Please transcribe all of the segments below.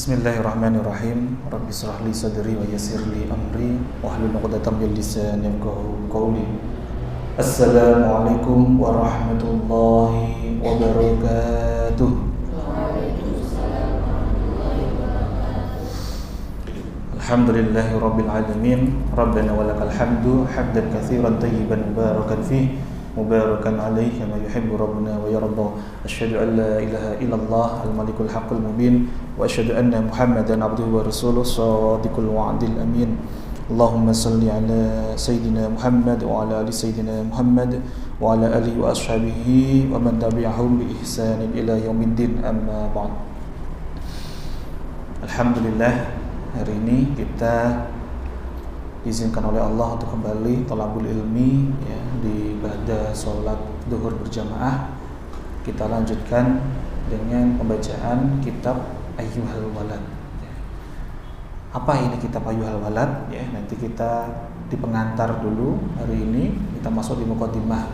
Bismillahirrahmanirrahim. Rabbi shrah li sadri wa yassir li amri wahlul 'uqdatam min lisani yafqahu qawli. Assalamualaikum warahmatullahi wabarakatuh. Alhamdulillahi rabbil alamin. Rabbana walakal hamdu hamdan katsiran tayyiban mubarakan fihi mubarakan alaihi kama yuhibbu rabbuna wa yarda. Asyhadu an la ilaha illallah al-malikul haqqul mubin wa asyhadu anna Muhammadan abduhu wa rasuluh shadiqul wa'dil amin. Allahumma salli ala sayyidina Muhammad wa ala ali sayyidina Muhammad wa ala alihi wa ashabihi wa man tabi'ahum bi ihsanin ila yaumiddin, amma ba'd. Alhamdulillah, hari ini kita diizinkan oleh Allah untuk kembali thalabul ilmi ya, di ba'da sholat zuhur berjamaah. Kita lanjutkan dengan pembacaan kitab Ayyuhal Walad. Apa ini kitab Ayyuhal Walad? Ya, nanti kita di pengantar dulu. Hari ini kita masuk di muqaddimah.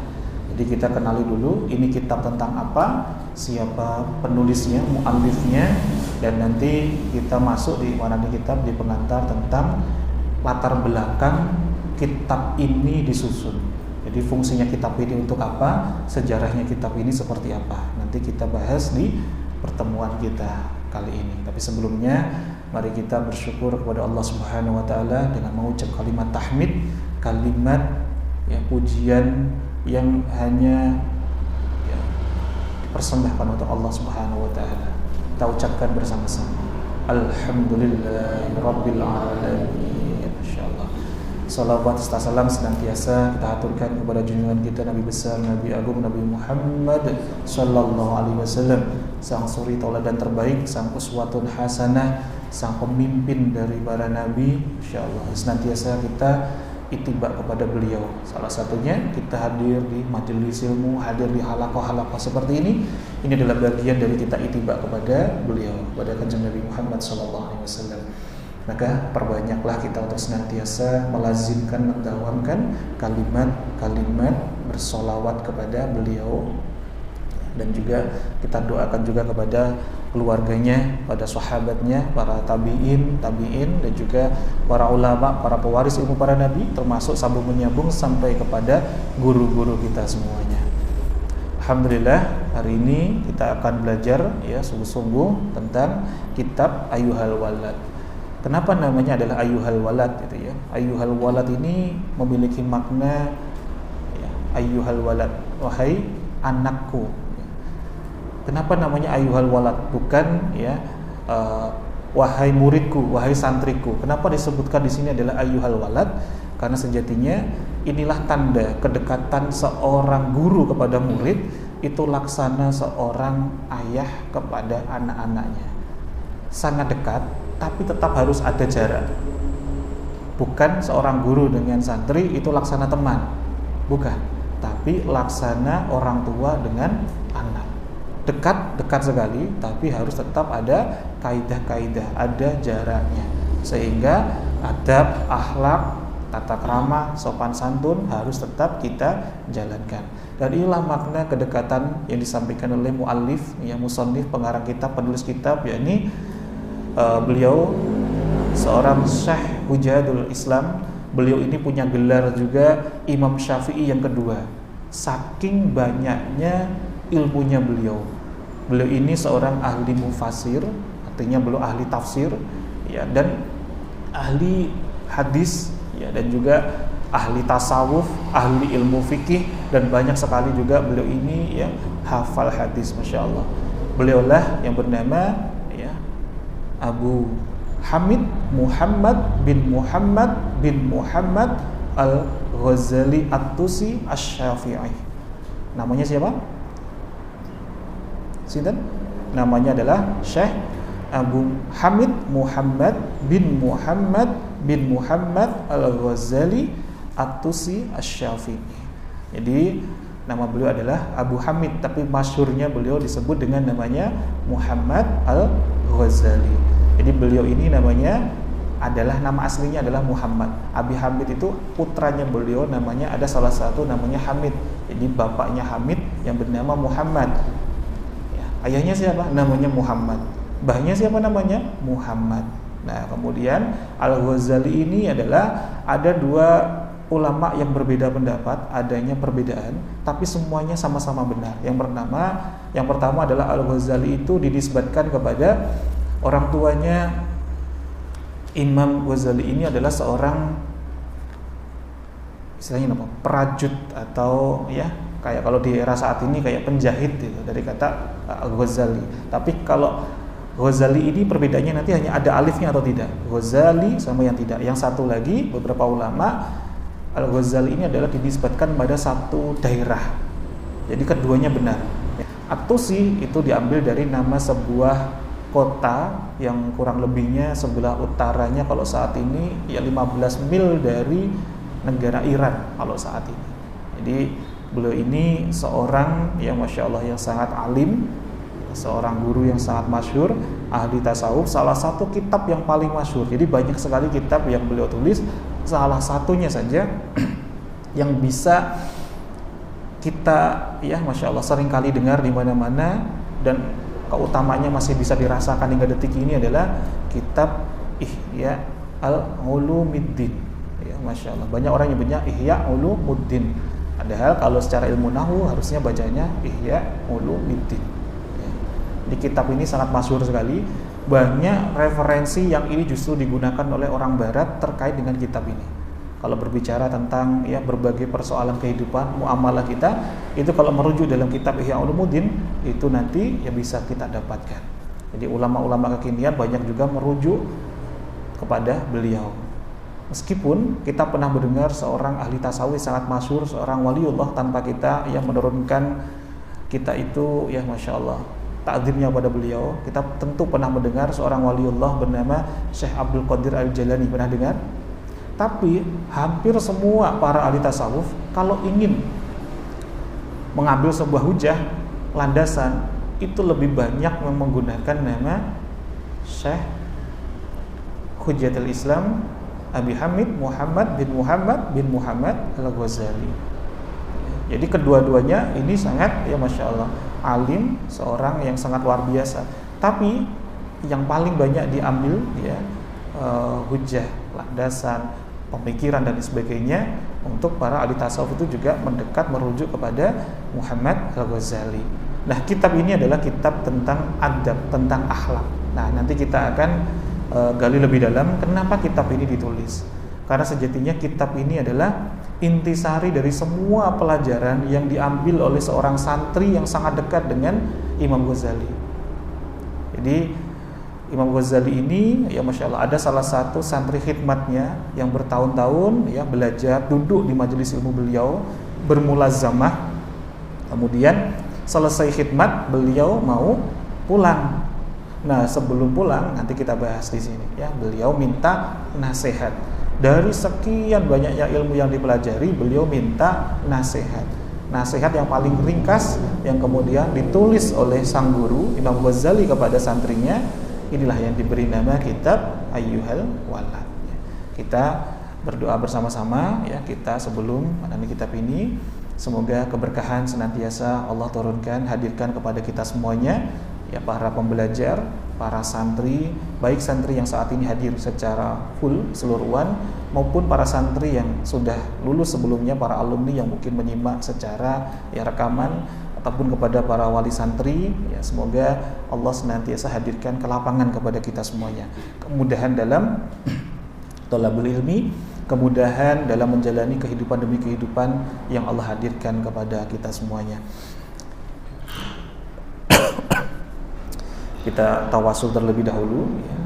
Jadi kita kenali dulu ini kitab tentang apa, siapa penulisnya, muallifnya, dan nanti kita masuk di mana di kitab di pengantar tentang latar belakang kitab ini disusun. Jadi fungsinya kitab ini untuk apa, sejarahnya kitab ini seperti apa, nanti kita bahas di pertemuan kita kali ini. Tapi sebelumnya mari kita bersyukur kepada Allah Subhanahu wa taala dengan mengucap kalimat tahmid, kalimat ya pujian yang hanya ya, dipersembahkan untuk Allah Subhanahu wa taala. Kita ucapkan bersama-sama Alhamdulillahirabbil alamin. Salawat serta salam senantiasa kita aturkan kepada junjungan kita Nabi besar, Nabi agung, Nabi Muhammad sallallahu alaihi wasallam, sang suri tauladan terbaik, sang uswatun hasanah, sang pemimpin dari para nabi. Insyaallah senantiasa kita ittiba kepada beliau. Salah satunya kita hadir di majelis ilmu, hadir di halaqah-halaqah seperti ini. Ini adalah bagian dari kita ittiba kepada beliau, kepada kanjeng Nabi Muhammad sallallahu alaihi wasallam. Maka perbanyaklah kita untuk senantiasa melazimkan, mendawamkan kalimat-kalimat bersolawat kepada beliau. Dan juga kita doakan juga kepada keluarganya, pada sahabatnya, para tabi'in, dan juga para ulama, para pewaris ilmu para nabi, termasuk sambung menyambung sampai kepada guru-guru kita semuanya. Alhamdulillah, hari ini kita akan belajar ya sungguh-sungguh tentang kitab Ayyuhal Walad. Kenapa namanya adalah Ayyuhal Walad gitu ya? Ayyuhal Walad ini memiliki makna ya, Ayyuhal Walad, wahai anakku. Kenapa namanya Ayyuhal Walad? Bukan ya wahai muridku, wahai santriku. Kenapa disebutkan di sini adalah Ayyuhal Walad? Karena sejatinya inilah tanda kedekatan seorang guru kepada murid, itu laksana seorang ayah kepada anak-anaknya. Sangat dekat, tapi tetap harus ada jarak. Bukan seorang guru dengan santri itu laksana teman, bukan. Tapi laksana orang tua dengan anak. Dekat sekali, tapi harus tetap ada kaidah-kaidah, ada jaraknya. Sehingga adab, akhlak, tata krama, sopan santun harus tetap kita jalankan. Dan inilah makna kedekatan yang disampaikan oleh muallif, ya musannif, pengarang kitab, penulis kitab, yakni beliau seorang Syekh Hujjadul Islam. Beliau ini punya gelar juga Imam Syafi'i yang kedua. Saking banyaknya ilmunya beliau. Beliau ini seorang ahli mufassir, artinya beliau ahli tafsir ya, dan ahli hadis ya, dan juga ahli tasawuf, ahli ilmu fikih, dan banyak sekali juga beliau ini ya hafal hadis, masya Allah. Beliaulah yang bernama Abu Hamid Muhammad bin Muhammad Al-Ghazali At-Tusi Asy-Syafi'i. Namanya siapa? Sinten? Namanya adalah Syekh Abu Hamid Muhammad bin Muhammad Al-Ghazali At-Tusi Asy-Syafi'i. Jadi nama beliau adalah Abu Hamid, tapi masyhurnya beliau disebut dengan namanya Muhammad Al-Ghazali. Jadi beliau ini namanya adalah, nama aslinya adalah Muhammad. Abi Hamid itu putranya beliau, namanya ada salah satu namanya Hamid. Jadi bapaknya Hamid yang bernama Muhammad. Ya, ayahnya siapa? Namanya Muhammad. Mbahnya siapa namanya? Muhammad. Nah, kemudian Al-Ghazali ini adalah ada dua ulama yang berbeda pendapat, adanya perbedaan, tapi semuanya sama-sama benar. Yang pertama adalah Al-Ghazali itu dinisbatkan kepada orang tuanya. Imam Ghazali ini adalah seorang istilahnya apa? Perajut atau ya kayak kalau di era saat ini kayak penjahit gitu, dari kata Al-Ghazali. Tapi kalau Ghazali ini perbedaannya nanti hanya ada alifnya atau tidak. Ghazali sama yang tidak. Yang satu lagi, beberapa ulama Al-Ghazali ini adalah dinisbatkan pada satu daerah. Jadi keduanya benar. At-Tusi itu diambil dari nama sebuah kota yang kurang lebihnya sebelah utaranya kalau saat ini ya 15 mil dari negara Iran kalau saat ini. Jadi beliau ini seorang yang Masya Allah yang sangat alim, seorang guru yang sangat masyhur, ahli tasawuf. Salah satu kitab yang paling masyhur. Jadi banyak sekali kitab yang beliau tulis. Salah satunya saja yang bisa kita ya Masya Allah sering kali dengar di mana-mana dan keutamanya masih bisa dirasakan hingga detik ini adalah kitab Ihya Al-Ulumuddin. Ya, Masya Allah, banyak orang nyebutnya Ihya Ulumuddin. Padahal kalau secara ilmu nahwu harusnya bacanya Ihya Ulumuddin. Ya. Di kitab ini sangat masyhur sekali. Banyak referensi yang ini justru digunakan oleh orang barat terkait dengan kitab ini. Kalau berbicara tentang ya berbagai persoalan kehidupan, muamalah kita, itu kalau merujuk dalam kitab Ihya Ulumuddin itu nanti ya bisa kita dapatkan. Jadi ulama-ulama kekinian banyak juga merujuk kepada beliau. Meskipun kita pernah mendengar seorang ahli tasawuf sangat masyhur, seorang waliullah tanpa kita yang menurunkan kita itu ya Masya Allah ta'zimnya pada beliau. Kita tentu pernah mendengar seorang waliullah bernama Syekh Abdul Qadir Al-Jalani, pernah dengar? Tapi hampir semua para ahli tasawuf kalau ingin mengambil sebuah hujah, landasan, itu lebih banyak menggunakan nama Syekh Hujjatul Islam Abi Hamid Muhammad bin Muhammad Al-Ghazali. Jadi kedua-duanya ini sangat ya Masya Allah alim, seorang yang sangat luar biasa. Tapi yang paling banyak diambil ya hujah, landasan, pemikiran dan sebagainya untuk para ahli tasawuf itu juga mendekat merujuk kepada Muhammad Al-Ghazali. Nah, kitab ini adalah kitab tentang adab, tentang akhlak. Nah, nanti kita akan gali lebih dalam kenapa kitab ini ditulis. Karena sejatinya kitab ini adalah intisari dari semua pelajaran yang diambil oleh seorang santri yang sangat dekat dengan Imam Ghazali. Jadi Imam Ghazali ini ya Masya Allah ada salah satu santri khidmatnya yang bertahun-tahun ya belajar, duduk di majelis ilmu beliau, bermulazamah. Kemudian selesai khidmat beliau mau pulang. Nah, sebelum pulang nanti kita bahas di sini ya, beliau minta nasihat. Dari sekian banyaknya ilmu yang dipelajari, beliau minta nasihat. Nasihat yang paling ringkas yang kemudian ditulis oleh sang guru Imam Ghazali kepada santrinya, inilah yang diberi nama kitab Ayyuhal Walad. Kita berdoa bersama-sama ya, kita sebelum mengenai kitab ini, semoga keberkahan senantiasa Allah turunkan, hadirkan kepada kita semuanya ya, para pembelajar, para santri, baik santri yang saat ini hadir secara full seluruhan maupun para santri yang sudah lulus sebelumnya, para alumni yang mungkin menyimak secara ya rekaman, ataupun kepada para wali santri ya, semoga Allah senantiasa hadirkan kelapangan kepada kita semuanya, kemudahan dalam thalabul ilmi, kemudahan dalam menjalani kehidupan demi kehidupan yang Allah hadirkan kepada kita semuanya. Kita tawasul terlebih dahulu ya.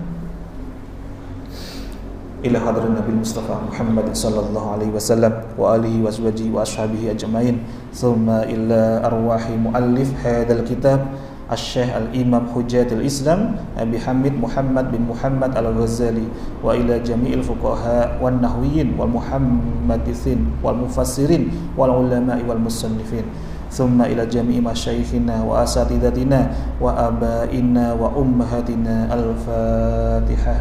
Ila hadrat Nabi Mustafa Muhammad sallallahu alaihi wasallam wa alihi wa ashabihi ajmain. Thumma ila arwahi muallif hadzal kitab Asy-Syaikh Al-Imam Hujjatul Islam Abi Hamid Muhammad bin Muhammad Al-Ghazali wa ila jami'il fuqaha wan nahwiyyin wal muhammaditsin wal mufassirin wal ulama'i wal musannifin. ثم إلى جميع مشايخنا وأساتذتنا وآبائنا وأمهاتنا. الفاتحة.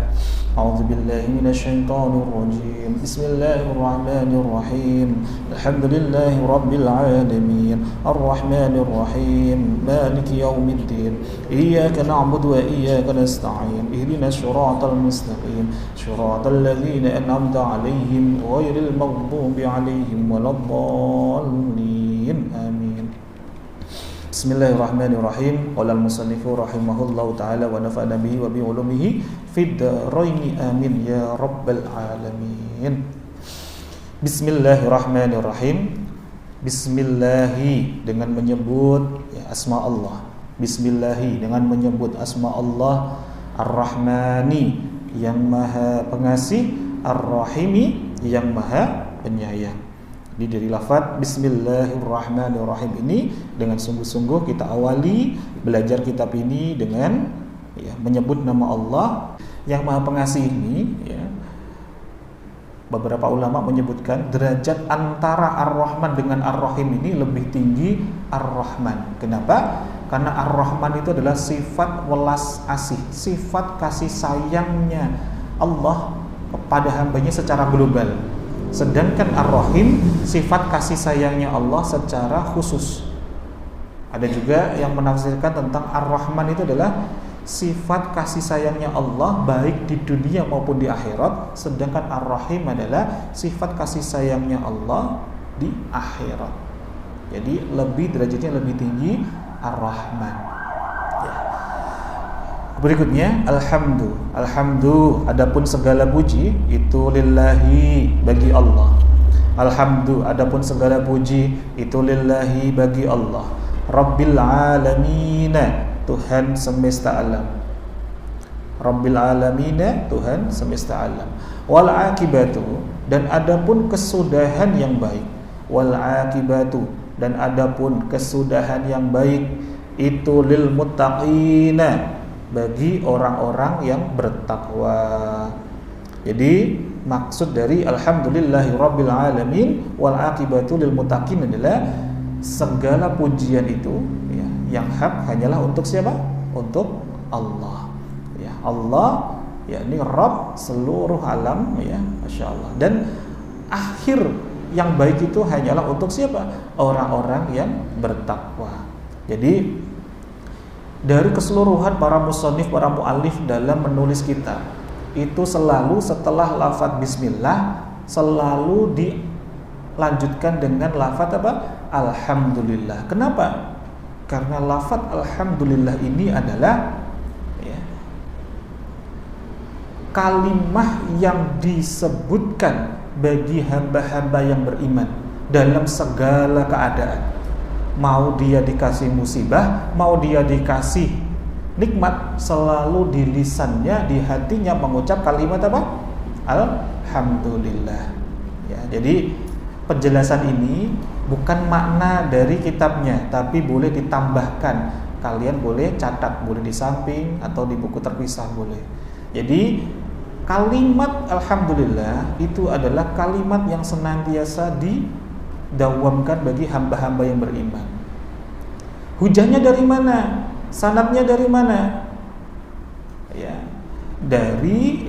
أعوذ بالله من الشيطان الرجيم بسم الله الرحمن الرحيم الحمد لله رب العالمين الرحمن الرحيم مالك يوم الدين إياك نعبد وإياك نستعين اهدنا الصراط المستقيم صراط الذين أنعمت عليهم غير المغضوب عليهم ولا الضالين آمين. Bismillahirrahmanirrahim. Qala al-musannifu rahimahullahu taala wa nafa'ana bihi wa bi ulumihi fid dharaini amin ya rabbal alamin. Bismillahirrahmanirrahim. Bismillahi dengan menyebut asma Allah. Bismillahi dengan menyebut asma Allah. Ar-Rahmani yang maha pengasih, Ar-Rahimi yang maha penyayang. Jadi dari lafaz Bismillahirrahmanirrahim ini dengan sungguh-sungguh kita awali belajar kitab ini dengan menyebut nama Allah yang Maha Pengasih ini. Beberapa ulama menyebutkan derajat antara Ar-Rahman dengan Ar-Rahim ini lebih tinggi Ar-Rahman. Kenapa? Karena Ar-Rahman itu adalah sifat welas asih, sifat kasih sayangnya Allah kepada hambanya secara global. Sedangkan Ar-Rahim sifat kasih sayangnya Allah secara khusus. Ada juga yang menafsirkan tentang Ar-Rahman itu adalah sifat kasih sayangnya Allah baik di dunia maupun di akhirat. Sedangkan Ar-Rahim adalah sifat kasih sayangnya Allah di akhirat. Jadi derajatnya lebih tinggi Ar-Rahman. Berikutnya alhamdu adapun segala puji itu lillahi bagi Allah. Alhamdu adapun segala puji itu lillahi bagi Allah. Rabbil alamin Tuhan semesta alam. Rabbil alamin Tuhan semesta alam. Wal akibatu dan adapun kesudahan yang baik. Wal akibatu dan adapun kesudahan yang baik itu lil muttaqina bagi orang-orang yang bertakwa. Jadi maksud dari alhamdulillahi rabbil alamin wal akibatu lil muttaqin adalah segala pujian itu yang hak hanyalah untuk siapa? Untuk Allah. Allah yakni Rabb seluruh alam Masya Allah. Dan akhir yang baik itu hanyalah untuk siapa? Orang-orang yang bertakwa. Jadi dari keseluruhan para musannif, para muallif dalam menulis kitab itu selalu setelah lafaz bismillah selalu dilanjutkan dengan lafaz apa? Alhamdulillah. Kenapa? Karena lafaz alhamdulillah ini adalah kalimah yang disebutkan bagi hamba-hamba yang beriman dalam segala keadaan. Mau dia dikasih musibah, mau dia dikasih nikmat, selalu di lisannya, di hatinya mengucap kalimat apa? Alhamdulillah. Jadi penjelasan ini bukan makna dari kitabnya, tapi boleh ditambahkan. Kalian boleh catat, boleh di samping atau di buku terpisah boleh. Jadi kalimat alhamdulillah itu adalah kalimat yang senantiasa didawamkan bagi hamba-hamba yang beriman. Hujahnya dari mana? Sanadnya dari mana?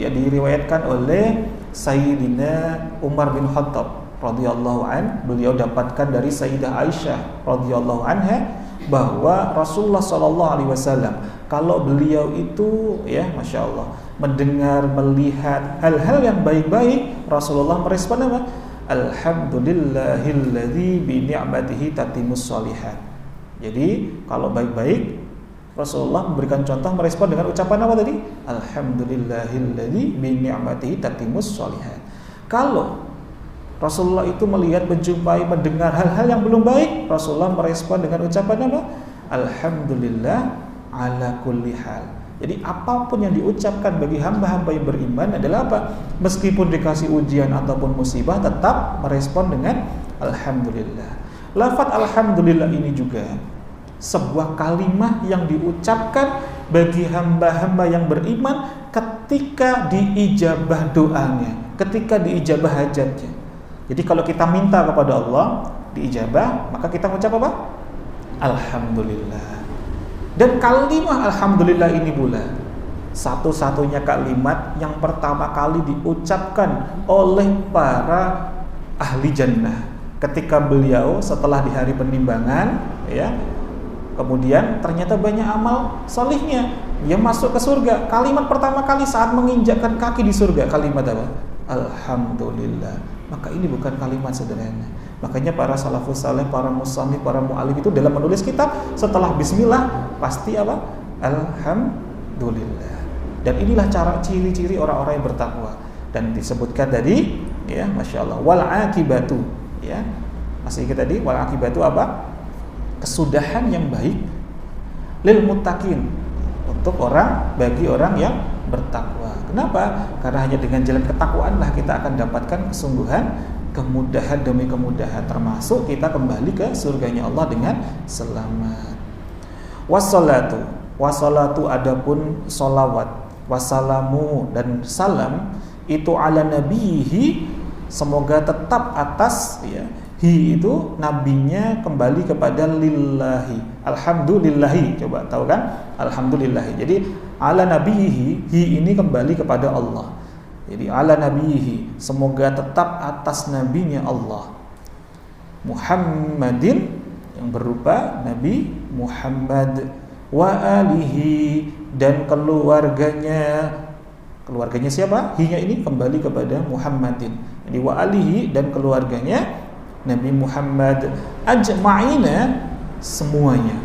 Diriwayatkan oleh Sayyidina Umar bin Khattab radhiyallahu an. Beliau dapatkan dari Sayyidah Aisyah radhiyallahu anha bahwa Rasulullah sallallahu alaihi wasallam kalau beliau itu Masya Allah mendengar, melihat hal-hal yang baik-baik, Rasulullah merespon apa? Alhamdulillahilladzi bi ni'matihi tatimmus shalihat. Jadi kalau baik-baik Rasulullah memberikan contoh merespon dengan ucapan apa tadi? Alhamdulillahilladzi bi ni'matihi tatimmus shalihat. Kalau Rasulullah itu melihat, menjumpai, mendengar hal-hal yang belum baik, Rasulullah merespon dengan ucapan apa? Alhamdulillah ala kulli hal. Jadi apapun yang diucapkan bagi hamba-hamba yang beriman adalah apa? Meskipun dikasih ujian ataupun musibah, tetap merespon dengan alhamdulillah. Lafaz alhamdulillah ini juga sebuah kalimat yang diucapkan bagi hamba-hamba yang beriman ketika diijabah doanya, ketika diijabah hajatnya. Jadi kalau kita minta kepada Allah diijabah, maka kita mengucap apa? Alhamdulillah. Dan kalimat alhamdulillah ini pula satu-satunya kalimat yang pertama kali diucapkan oleh para ahli jannah ketika beliau setelah di hari penimbangan, ya, kemudian ternyata banyak amal solihnya, dia masuk ke surga. Kalimat pertama kali saat menginjakkan kaki di surga, kalimat apa? Alhamdulillah. Maka ini bukan kalimat sederhana. Makanya para salafus saleh, para musannif, para mu'alif itu dalam menulis kitab setelah bismillah pasti apa? Alhamdulillah. Dan inilah cara ciri-ciri orang-orang yang bertakwa. Dan disebutkan tadi, ya, masya Allah, wal akibatu, ya, masih ingat tadi wal akibatu apa? Kesudahan yang baik lil muttaqin, untuk bagi orang yang bertakwa. Kenapa? Karena hanya dengan jalan ketakwaanlah kita akan dapatkan kesungguhan, kemudahan demi kemudahan, termasuk kita kembali ke surganya Allah dengan selamat. Wassalatu adapun solawat, wassalamu dan salam itu ala nabihi, semoga tetap atas, ya, hi itu nabinya kembali kepada lillahi, alhamdulillahi, coba tahu kan, alhamdulillahi. Jadi ala nabihi, hi ini kembali kepada Allah. Jadi ala nabihi, semoga tetap atas nabinya Allah, Muhammadin, yang berupa Nabi Muhammad, wa alihi, dan keluarganya siapa? Hinya ini kembali kepada Muhammadin. Jadi wa alihi, dan keluarganya Nabi Muhammad, ajma'ina, semuanya.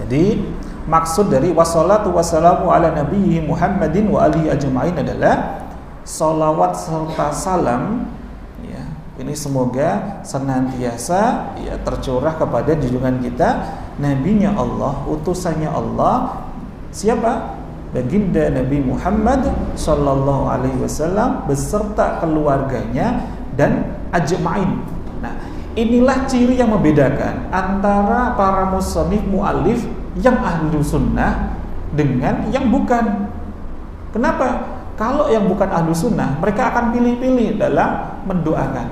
Jadi maksud dari wassalatu wassalamu ala nabiyyi Muhammadin wa alihi ajma'in adalah salawat serta salam, ya, ini semoga senantiasa, ya, tercurah kepada junjungan kita, nabinya Allah, utusannya Allah, siapa? Baginda Nabi Muhammad sallallahu alaihi wasallam beserta keluarganya dan ajma'in. Nah, inilah ciri yang membedakan antara para musannif mu'alif yang ahlu sunnah dengan yang bukan. Kenapa? Kalau yang bukan ahlu sunnah, mereka akan pilih-pilih dalam mendoakan.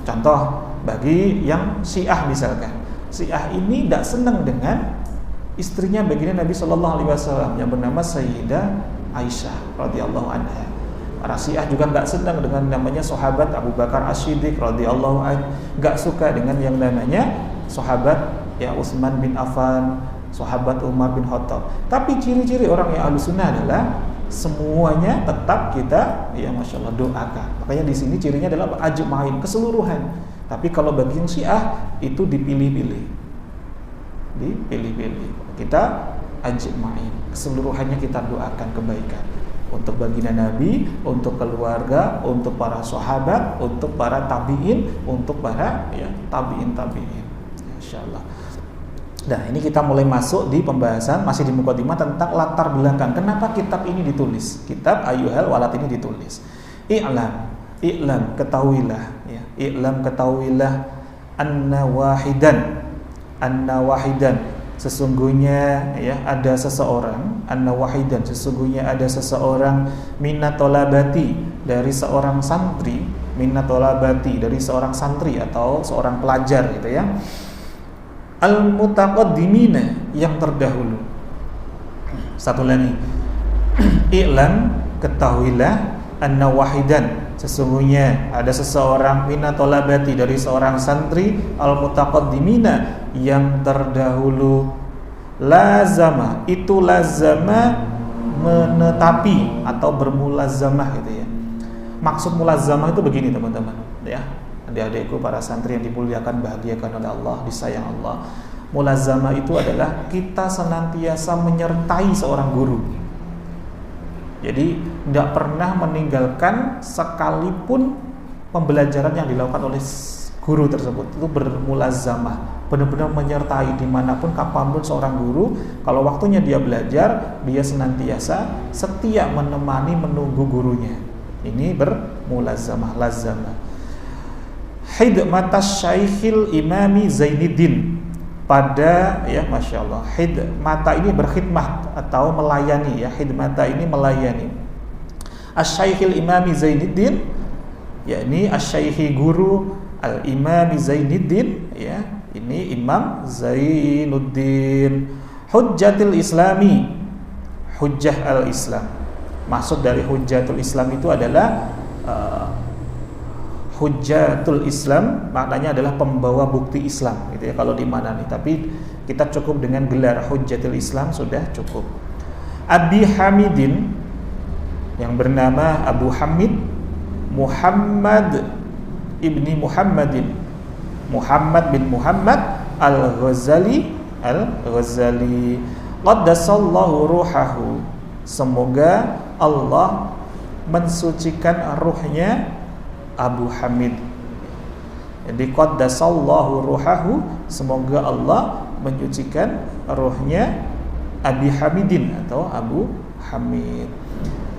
Contoh, bagi yang Syiah misalkan, Syiah ini tidak senang dengan istrinya baginda Nabi Shallallahu Alaihi Wasallam yang bernama Sayyidah Aisyah radhiyallahu anha. Para Syiah juga nggak senang dengan namanya sahabat Abu Bakar As-Siddiq radhiyallahu anhu, nggak suka dengan yang namanya sahabat, ya, Utsman bin Affan, sahabat Umar bin Khattab. Tapi ciri-ciri orang yang ahlus sunnah adalah semuanya tetap kita, ya, masya Allah, doakan. Makanya di sini cirinya adalah ajma'in, keseluruhan. Tapi kalau bagi yang Syiah itu dipilih-pilih. Kita ajma'in, keseluruhannya kita doakan kebaikan untuk baginda Nabi, untuk keluarga, untuk para sahabat, untuk para tabi'in, untuk para, ya, tabi'in, insyaallah. Nah, ini kita mulai masuk di pembahasan, masih di mukadimah tentang latar belakang kenapa kitab ini ditulis. Kitab Ayyuhal Walad ini ditulis. I'lam, ketahuilah, ya, ketahuilah anna wahidan, sesungguhnya, ya, ada seseorang, anna wahidan, sesungguhnya ada seseorang, minatolabati, dari seorang santri, minatolabati, dari seorang santri atau seorang pelajar, gitu ya, al-mutaqaddimina, yang terdahulu. Satu lagi, i'lam, ketahuilah, anna wahidan, sesungguhnya ada seseorang, minatolabati, dari seorang santri, al-mutaqaddimina, yang terdahulu, lazama, itu lazama, menetapi atau bermulazamah, gitu ya. Maksud mulazamah itu begini, teman-teman, ya, adik-adikku para santri yang dimuliakan, bahagiakan oleh Allah, disayang Allah. Mulazamah itu adalah kita senantiasa menyertai seorang guru. Jadi tidak pernah meninggalkan sekalipun pembelajaran yang dilakukan oleh guru tersebut. Itu bermulazamah, benar-benar menyertai dimanapun, kapanpun seorang guru. Kalau waktunya dia belajar, dia senantiasa setia menemani, menunggu gurunya. Ini bermulazamah, lazamah. Hidmatas Syaikhil Imami Zainuddin, pada, ya, masya Allah, hidmata ini berkhidmat atau melayani, ya, hidmata ini melayani. Asy-Syaikhil Imami Zainuddin, yakni asy-Syaikhi guru al-Imami Zainuddin, ya, ini Imam Zainuddin, Hujjatul Islami, hujjah al-Islam. Maksud dari hujjatul Islam itu adalah hujjatul Islam maknanya adalah pembawa bukti Islam gitu ya kalau di mana nih, tapi kita cukup dengan gelar hujjatul Islam sudah cukup. Abi Hamidin, yang bernama Abu Hamid Muhammad ibni Muhammadin, Muhammad bin Muhammad Al-Ghazali qaddasallahu ruhahu, semoga Allah mensucikan ruhnya Abu Hamid. Jadi qaddasallahu ruhahu, semoga Allah menyucikan ruhnya Abi Hamidin atau Abu Hamid.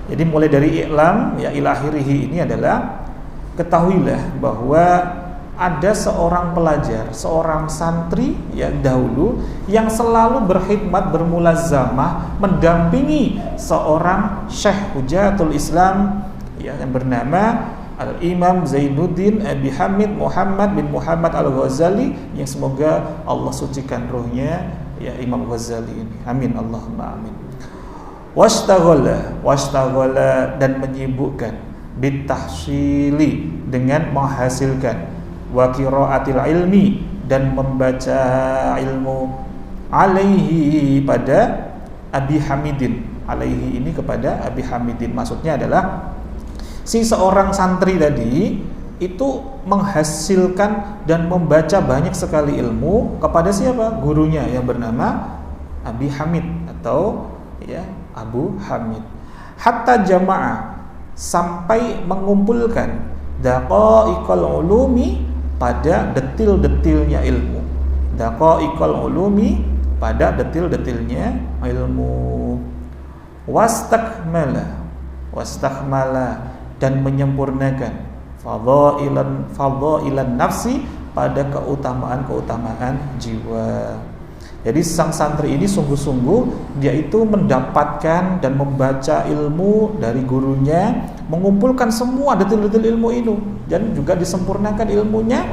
Jadi mulai dari i'lam ya ila akhirih ini adalah ketahuilah bahwa ada seorang pelajar, seorang santri yang dahulu yang selalu berkhidmat, bermulazamah, mendampingi seorang Syekh Hujjatul Islam ya, yang bernama Al-Imam Zainuddin Abi Hamid Muhammad bin Muhammad Al-Ghazali, yang semoga Allah sucikan ruhnya ya Imam Ghazali ini. Amin Allahumma amin. Washtaghala dan menyibukkan bitahsili dengan menghasilkan, wa qiraatil ilmi dan membaca ilmu, alaihi pada Abi Hamidin. Alaihi ini kepada Abi Hamidin, maksudnya adalah si seorang santri tadi itu menghasilkan dan membaca banyak sekali ilmu kepada siapa? Gurunya yang bernama Abi Hamid atau ya Abu Hamid. Hatta jamaah, sampai mengumpulkan daqaiqal ulumi, pada detil-detilnya ilmu. Daqaiqal ulumi, pada detil-detilnya ilmu. Wastakmala dan menyempurnakan fadhailan nafsi, pada keutamaan-keutamaan jiwa. Jadi sang santri ini sungguh-sungguh dia itu mendapatkan dan membaca ilmu dari gurunya, mengumpulkan semua detil-detil ilmu itu dan juga disempurnakan ilmunya,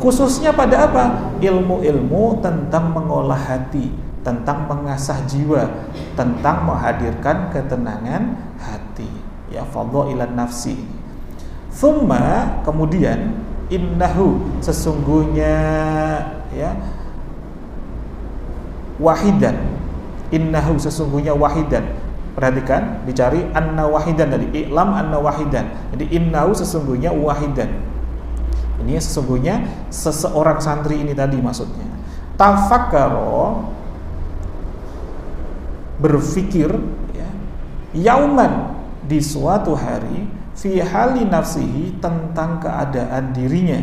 khususnya pada apa? Ilmu-ilmu tentang mengolah hati, tentang mengasah jiwa, tentang menghadirkan ketenangan hati. Ya fadhailan nafsi. Thumma, kemudian innahu, sesungguhnya ya wahidan, innahu sesungguhnya wahidan. Perhatikan, dicari anna wahidan tadi, i'lam anna wahidan. Jadi innahu sesungguhnya wahidan. Ini sesungguhnya seseorang santri ini tadi maksudnya. Tafakkaro, berfikir ya, yauman, di suatu hari, fi hali nafsihi, tentang keadaan dirinya,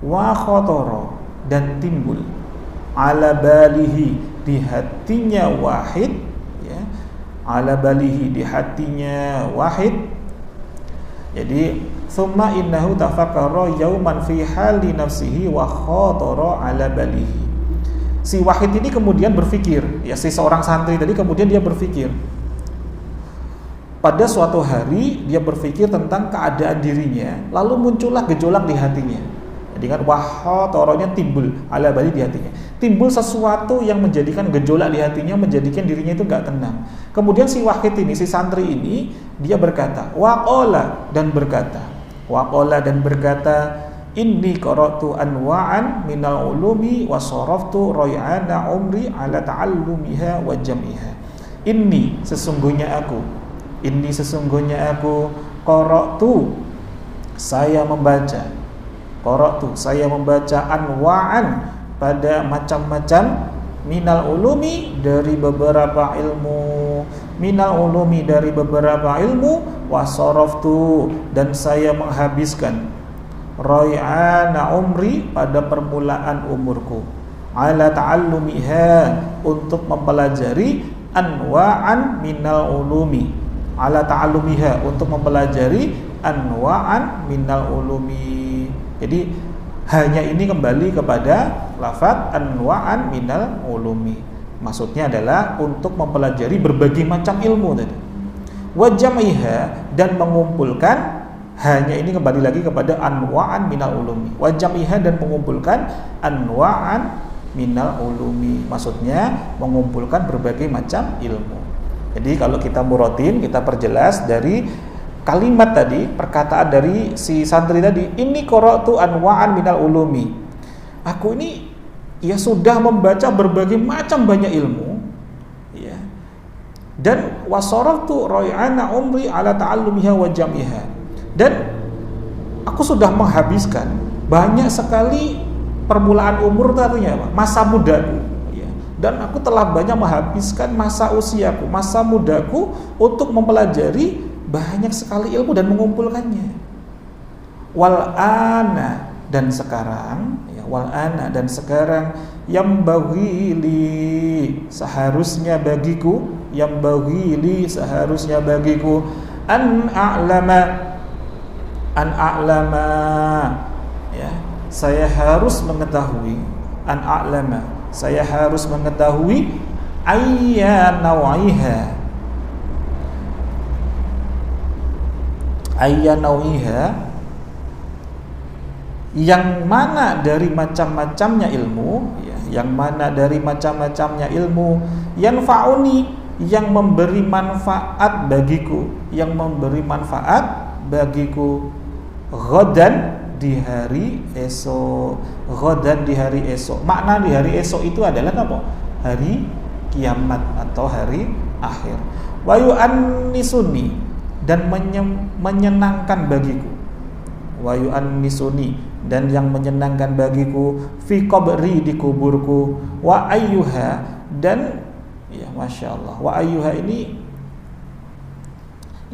wa khotoro, dan timbul, ala balihi, di hatinya wahid ya, ala balihi, di hatinya wahid. Jadi summa innahu tafakkara yauman fi hali nafsihi wa khatara ala balihi. Si wahid ini kemudian berpikir, ya si seorang santri tadi kemudian dia berpikir. Pada suatu hari dia berpikir tentang keadaan dirinya, lalu muncullah gejolak di hatinya. Jadi kan wahatoronya timbul, ala bali di hatinya. Timbul sesuatu yang menjadikan gejolak di hatinya, menjadikan dirinya itu gak tenang. Kemudian si wahid ini, si santri ini, dia berkata, waqala dan berkata, inni qara'tu anwa'an minal ulumi wa saraftu ray'ana umri ala ta'allumiha wa jam'iha. Inni sesungguhnya aku qara'tu, saya membaca anwa'an, pada macam-macam, minal ulumi, dari beberapa ilmu, wasaraftu, dan saya menghabiskan, ray'ana umri, pada permulaan umurku, ala ta'allumiha, untuk mempelajari, anwa'an minal ulumi, ala ta'allumiha, untuk mempelajari anwa'an minal ulumi. Jadi hanya ini kembali kepada lafaz anwa'an minal ulumi. Maksudnya adalah untuk mempelajari berbagai macam ilmu tadi. Wa jam'iha, dan mengumpulkan, hanya ini kembali lagi kepada anwa'an minal ulumi. Wa jam'iha, dan mengumpulkan anwa'an minal ulumi. Maksudnya mengumpulkan berbagai macam ilmu. Jadi kalau kita murotin, kita perjelas dari kalimat tadi, perkataan dari si santri tadi, ini qara'tu anwa'an minal ulumi. Aku ini ya sudah membaca berbagai macam banyak ilmu, ya. Dan wasaraftu ray'ana umri ala ta'allumiha wa jam'iha. Dan aku sudah menghabiskan banyak sekali permulaan umur artinya apa? Masa mudaku. Dan aku telah banyak menghabiskan masa usiaku, masa mudaku untuk mempelajari banyak sekali ilmu dan mengumpulkannya. Wal ana, dan sekarang, ya, wal ana, dan sekarang yang baghili, seharusnya bagiku, yang baghili, seharusnya bagiku an a'lama, ya, saya harus mengetahui, an a'lama, saya harus mengetahui ayya nawiha, yang mana dari macam-macamnya ilmu, ya, yang mana dari macam-macamnya ilmu, yanfa'uni, yang memberi manfaat bagiku, yang memberi manfaat bagiku, ghadan, di hari esok. Ghadan, di hari esok. Makna di hari esok itu adalah apa? Hari kiamat atau hari akhir. Wa yu'annisuni, dan menyenangkan bagiku. Wa yu'annisuni, dan yang menyenangkan bagiku, fi qabri, di kuburku. Wa ayyuha, dan ya Masya Allah, wa ayyuha ini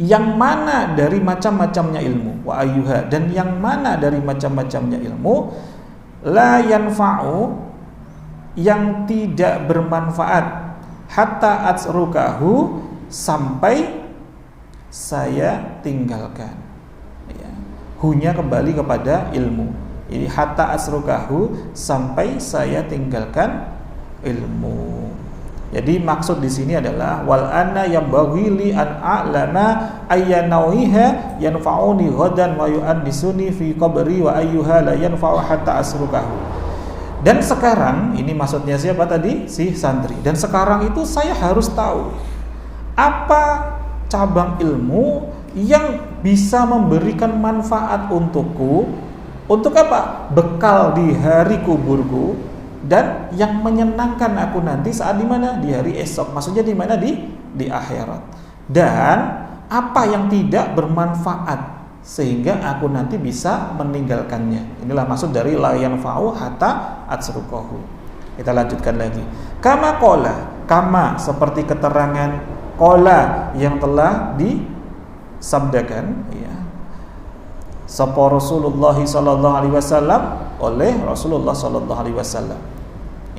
yang mana dari macam-macamnya ilmu, wa ayyuha, dan yang mana dari macam-macamnya ilmu, la yanfa'u, yang tidak bermanfaat, hatta atsrukahu, sampai saya tinggalkan, ya. Hunya kembali kepada ilmu. Jadi hatta atsrukahu, sampai saya tinggalkan ilmu. Jadi maksud di sini adalah wal anna yang baghili an a'lama ayyanawiha yanfa'uni ghadan wa yu'annisuni fi qabri wa ayyuha la yanfa'u hatta asrukahu. Dan sekarang, ini maksudnya siapa tadi? Si santri. Dan sekarang itu saya harus tahu apa cabang ilmu yang bisa memberikan manfaat untukku. Untuk apa? Bekal di hari kuburku, dan yang menyenangkan aku nanti saat di mana? Di hari esok. Maksudnya di mana? Di akhirat. Dan apa yang tidak bermanfaat sehingga aku nanti bisa meninggalkannya. Inilah maksud dari la yanfa'u hatta atsrukahu. Kita lanjutkan lagi. Kama qala, kama seperti keterangan qala yang telah disabdakan, ya, sapa Rasulullah sallallahu alaihi wasallam, oleh Rasulullah sallallahu alaihi wasallam.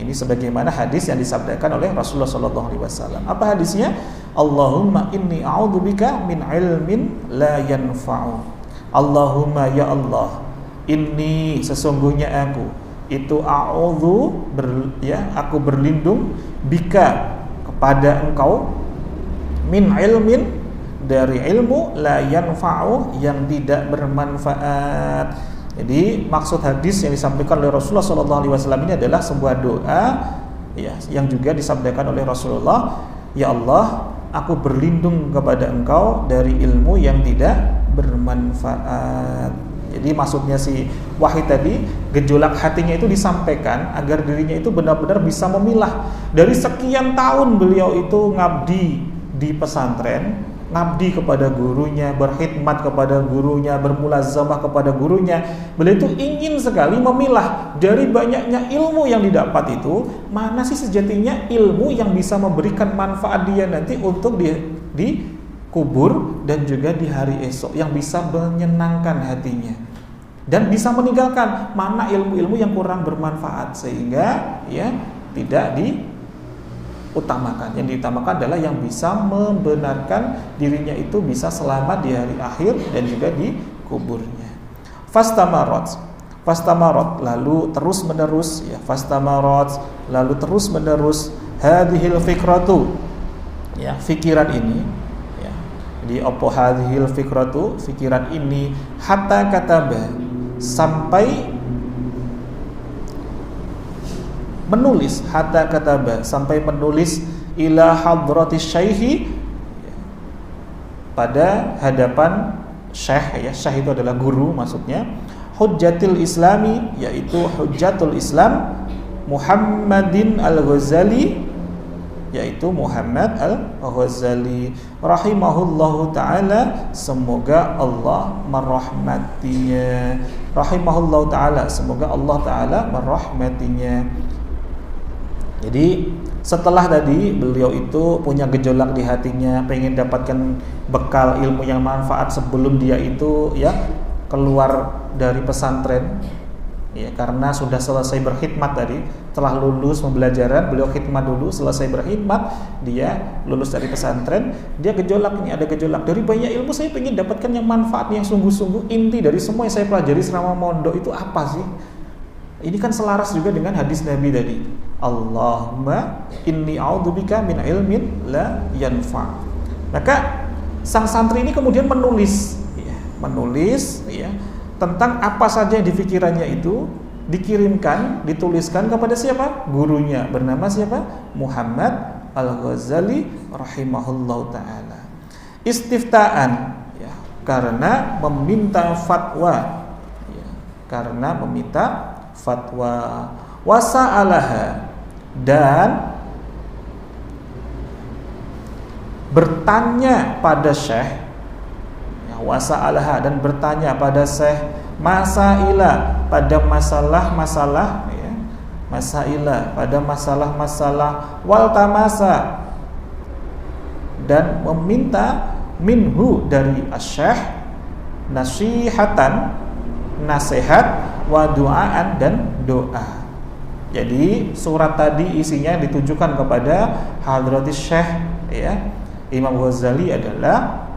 Ini sebagaimana hadis yang disabdakan oleh Rasulullah sallallahu alaihi wasallam. Apa hadisnya? Allahumma inni a'udzubika min ilmin la yanfa'u. Allahumma, ya Allah, inni, sesungguhnya aku itu a'udzu, aku berlindung, bika, kepada engkau, min ilmin, dari ilmu, la yanfa'u, yang tidak bermanfaat. Jadi maksud hadis yang disampaikan oleh Rasulullah SAW ini adalah sebuah doa, ya, yang juga disabdakan oleh Rasulullah. Ya Allah, aku berlindung kepada engkau dari ilmu yang tidak bermanfaat. Jadi maksudnya si Wahid tadi, gejolak hatinya itu disampaikan agar dirinya itu benar-benar bisa memilah. Dari sekian tahun beliau itu ngabdi di pesantren, ngabdi kepada gurunya, berkhidmat kepada gurunya, bermulazamah kepada gurunya. Beliau itu ingin sekali memilah dari banyaknya ilmu yang didapat itu, mana sih sejatinya ilmu yang bisa memberikan manfaat dia nanti untuk di kubur dan juga di hari esok, yang bisa menyenangkan hatinya dan bisa meninggalkan mana ilmu-ilmu yang kurang bermanfaat, sehingga ya tidak diutamakan. Yang diutamakan adalah yang bisa membenarkan dirinya itu bisa selamat di hari akhir dan juga di kuburnya. Fastamarat, lalu terus menerus, ya, fastamarat, lalu terus menerus, hadhil fikratu, ya, fikiran ini, ya. Jadi apa hadhil fikratu, fikiran ini, hatta kataba, sampai menulis, hatta kataba, sampai menulis, ila hadratis syaihi, pada hadapan syekh, ya, syekh itu adalah guru maksudnya, Hujjatul Islami, yaitu Hujjatul Islam Muhammadin Al-Ghazali, yaitu Muhammad Al-Ghazali rahimahullahu ta'ala, semoga Allah merahmatinya. Rahimahullahu ta'ala, semoga Allah ta'ala merahmatinya. Jadi setelah tadi beliau itu punya gejolak di hatinya, pengen dapatkan bekal ilmu yang manfaat sebelum dia itu ya keluar dari pesantren, ya, karena sudah selesai berkhidmat tadi, telah lulus pembelajaran, beliau khidmat dulu, selesai berkhidmat, dia lulus dari pesantren, dia gejolak, ini ada gejolak, dari banyak ilmu saya pengen dapatkan yang manfaat, yang sungguh-sungguh, inti dari semua yang saya pelajari selama mondok itu apa sih? Ini kan selaras juga dengan hadis Nabi tadi, Allahumma inni a'udzubika min ilmin la yanfa'. Maka sang santri ini kemudian menulis ya, tentang apa saja yang di pikirannya itu, dikirimkan, dituliskan kepada siapa? Gurunya, bernama siapa? Muhammad Al-Ghazali rahimahullahu ta'ala. Istiftaan, ya, karena meminta fatwa, ya, karena meminta fatwa. Wasa'alaha, dan bertanya pada syekh, ya, wasa'alaha, dan bertanya pada syekh, masailah, pada masalah-masalah, ya, masailah, pada masalah-masalah, waltamasa, dan meminta minhu, dari asyekh, nasihatan, nasihat, wa du'aan, dan doa. Jadi surat tadi isinya ditujukan kepada hadratis syekh, ya, Imam Ghazali adalah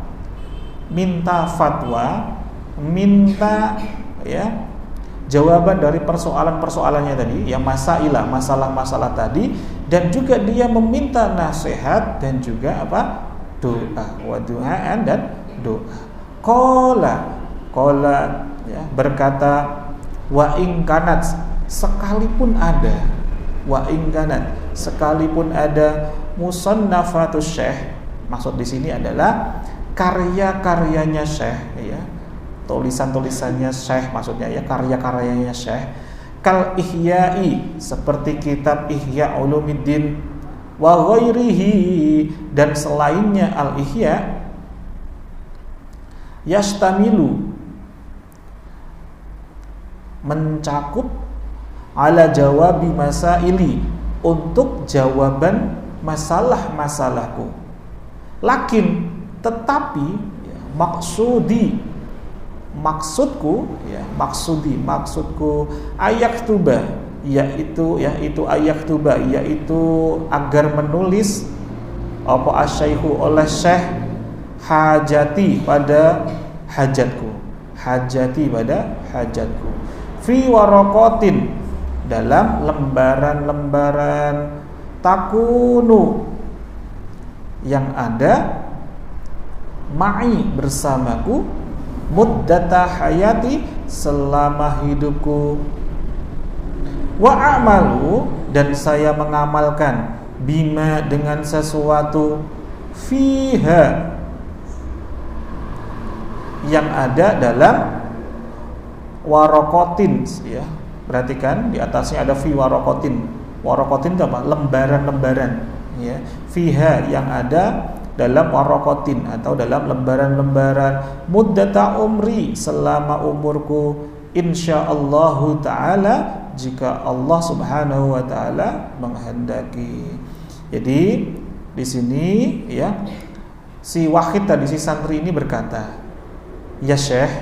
minta fatwa, minta, ya, jawaban dari persoalan-persoalannya tadi, yang masailah, masalah-masalah tadi, dan juga dia meminta nasihat dan juga apa? Doa, wa du'aan, dan doa. Qala, ya, berkata, wa in kanat, sekalipun ada, wa in kanat, sekalipun ada, musannafatus syekh, maksud di sini adalah karya-karyanya syekh, ya, tulisan-tulisannya syekh maksudnya, ya, karya-karyanya syekh, kal ihya'i, seperti kitab Ihya Ulumuddin, wa ghairihi, dan selainnya al ihya, yastamilu, mencakup, ala jawabi masaili, untuk jawaban masalah-masalahku, lakin, tetapi, ya, maksudku, ya, maksudku ayaktuba, yaitu ayaktuba, yaitu agar menulis apa asyaihu, oleh syekh, hajati, pada hajatku, fi warokotin, dalam lembaran-lembaran, takunu, yang ada, ma'i, bersamaku, muddata hayati, selama hidupku, wa a'malu, dan saya mengamalkan, bima, dengan sesuatu, fiha, yang ada dalam warokotin, ya, perhatikan di atasnya ada fi warokotin. Warokotin itu apa? Lembaran-lembaran, ya. Fiha, yang ada dalam warokotin atau dalam lembaran-lembaran, muddata umri, selama umurku, insyaallahu ta'ala, jika Allah subhanahu wa ta'ala menghendaki. Jadi di sini, ya, si Wahid tadi, si santri ini berkata, ya syekh,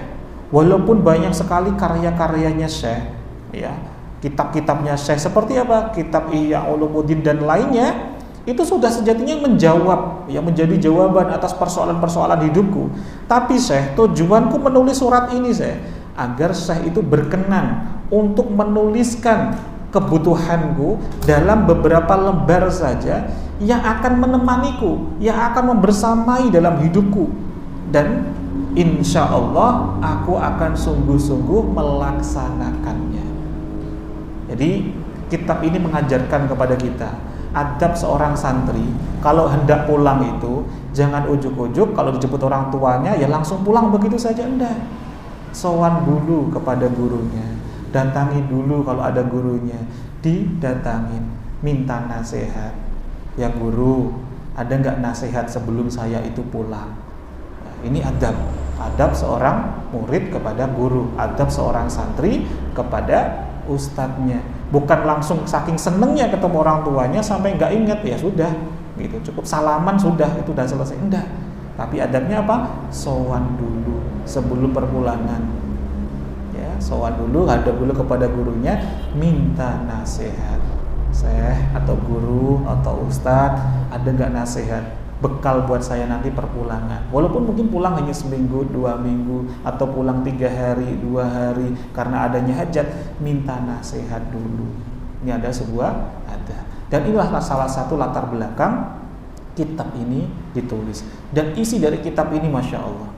walaupun banyak sekali karya-karyanya syekh, ya, kitab-kitabnya syekh, seperti apa? Kitab Ihya Ulumuddin dan lainnya, itu sudah sejatinya menjawab, ya, menjadi jawaban atas persoalan-persoalan hidupku. Tapi syekh, tujuanku menulis surat ini, syekh, agar syekh itu berkenan untuk menuliskan kebutuhanku dalam beberapa lembar saja, yang akan menemaniku, yang akan membersamai dalam hidupku, dan insya Allah aku akan sungguh-sungguh melaksanakannya. Jadi kitab ini mengajarkan kepada kita adab seorang santri kalau hendak pulang itu jangan ujuk-ujuk kalau dijemput orang tuanya ya langsung pulang begitu saja, enggak. Sowan dulu kepada gurunya, datangi dulu kalau ada gurunya, didatangin, minta nasihat. Ya guru, ada nggak nasihat sebelum saya itu pulang? Nah, ini adab seorang murid kepada guru, adab seorang santri kepada ustadznya. Bukan langsung saking senengnya ketemu orang tuanya sampai nggak ingat, ya sudah gitu, cukup salaman sudah, itu udah selesai, enggak. Tapi adabnya apa? Sowan dulu sebelum perpulangan, ya sowan dulu, hadap dulu kepada gurunya, minta nasihat. Syekh atau guru atau ustadz, ada nggak nasihat bekal buat saya nanti perpulangan, walaupun mungkin pulang hanya seminggu, 2 minggu, atau pulang 3 hari, 2 hari karena adanya hajat, minta nasihat dulu. Ini ada sebuah adab. Dan inilah salah satu latar belakang kitab ini ditulis. Dan isi dari kitab ini Masya Allah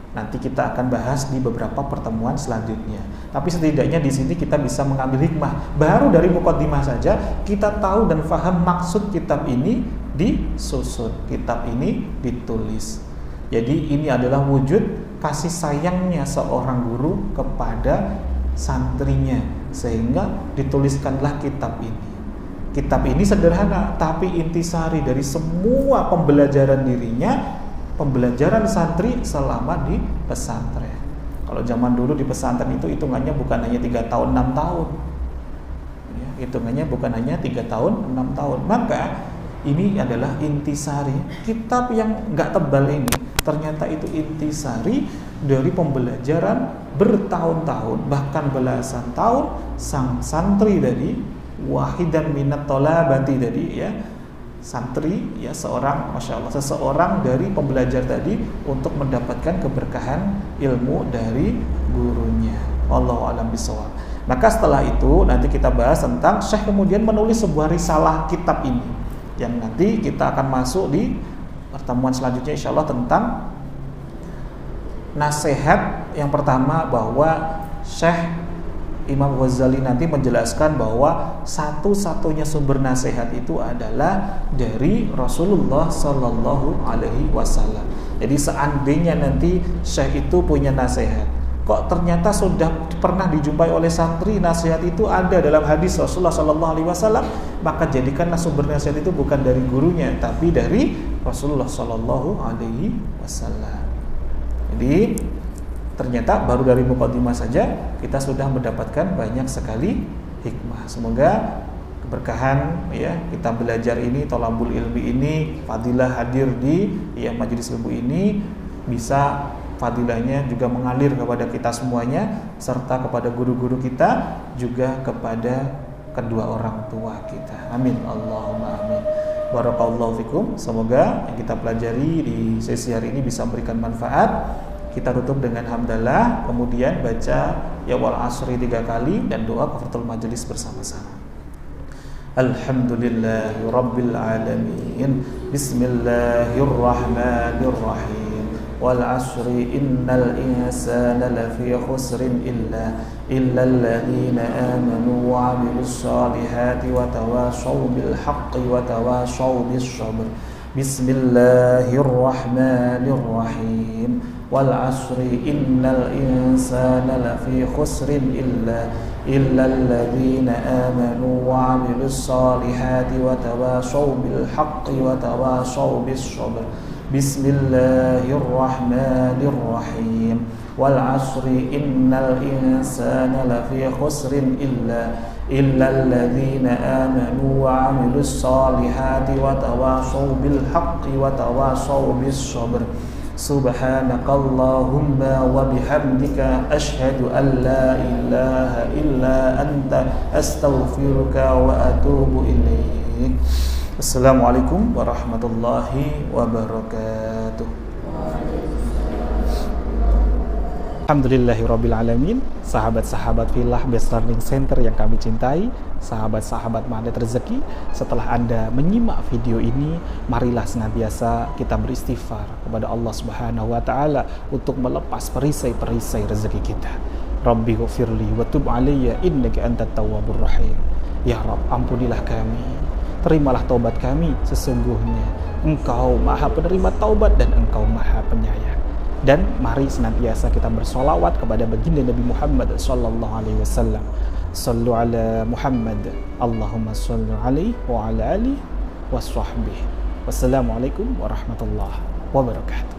nanti kita akan bahas di beberapa pertemuan selanjutnya. Tapi setidaknya di sini kita bisa mengambil hikmah. Baru dari muqaddimah saja kita tahu dan faham maksud kitab ini disusun, kitab ini ditulis. Jadi ini adalah wujud kasih sayangnya seorang guru kepada santrinya, sehingga dituliskanlah kitab ini. Kitab ini sederhana, tapi intisari dari semua pembelajaran dirinya, pembelajaran santri selama di pesantren. Kalau zaman dulu di pesantren itu hitungannya bukan hanya 3 tahun, 6 tahun. Ya, hitungannya bukan hanya 3 tahun, 6 tahun. Maka ini adalah intisari. Kitab yang nggak tebal ini ternyata itu intisari dari pembelajaran bertahun-tahun, bahkan belasan tahun sang santri tadi, wahidan minat tolabati tadi, ya santri, ya seorang, Masya Allah, seseorang dari pembelajar tadi untuk mendapatkan keberkahan ilmu dari gurunya. Wallahu a'lam bishawab. Maka setelah itu nanti kita bahas tentang Syekh kemudian menulis sebuah risalah kitab ini, yang nanti kita akan masuk di pertemuan selanjutnya insya Allah tentang nasihat. Yang pertama bahwa Syekh Imam Ghazali nanti menjelaskan bahwa satu-satunya sumber nasihat itu adalah dari Rasulullah Sallallahu Alaihi Wasallam. Jadi seandainya nanti Syekh itu punya nasihat, kok ternyata sudah pernah dijumpai oleh santri nasihat itu ada dalam hadis Rasulullah Sallallahu Alaihi Wasallam, maka jadikanlah sumber nasihat itu bukan dari gurunya, tapi dari Rasulullah Sallallahu Alaihi Wasallam. Jadi ternyata baru dari muqaddimah saja kita sudah mendapatkan banyak sekali hikmah. Semoga keberkahan ya kita belajar ini, thalabul ilmi ini, fadilah hadir di ya majelis ilmu ini, bisa fadilahnya juga mengalir kepada kita semuanya, serta kepada guru-guru kita, juga kepada kedua orang tua kita. Amin, Allahumma amin. Barakallahu fikum. Semoga yang kita pelajari di sesi hari ini bisa memberikan manfaat. Kita tutup dengan hamdalah, kemudian baca ya wal asri 3 kali dan doa kafaratul majelis bersama-sama. Alhamdulillahi rabbil alamin. Bismillahirrahmanirrahim. Wal asri innal insana lafi khusrin illa alladhina amanu wa 'amilus solihati wa tawashaw bil haqqi wa tawashaw bis sabr. Bismillahirrahmanirrahim. Wal asri innal insana lafi khusrin illa alladhina amanu wa 'amilus solihati wa tawashaw bil haqqi wa tawashaw bis sabr. Bismillahirrahmanirrahim. Wal asri innal insana lafi khusrin illa alladhina amanu wa 'amilus solihati wa tawashaw bil haqqi wa tawashaw bis sabr. Subhanakallahumma wa bihamdika asyhadu an la ilaha illa anta astaghfiruka wa atubu ilaik. Assalamualaikum warahmatullahi wabarakatuh. Alhamdulillahirabbil alamin. Sahabat-sahabat Filah Best Learning Center yang kami cintai, sahabat-sahabat Magnet Rezeki, setelah Anda menyimak video ini, marilah senantiasa kita beristighfar kepada Allah Subhanahu wa taala untuk melepas perisai-perisai rezeki kita. Rabbi ghfirli wa tub alayya innaka antat tawwabur rahim. Ya Rabb, ampunilah kami, terimalah taubat kami, sesungguhnya Engkau Maha penerima taubat dan Engkau Maha penyayang. Dan mari senantiasa kita bersolawat kepada baginda Nabi Muhammad sallallahu alaihi wasallam. Sallu ala Muhammad, Allahumma salli alaihi wa ala alihi wa sahbihi. Wassalamualaikum warahmatullahi wabarakatuh.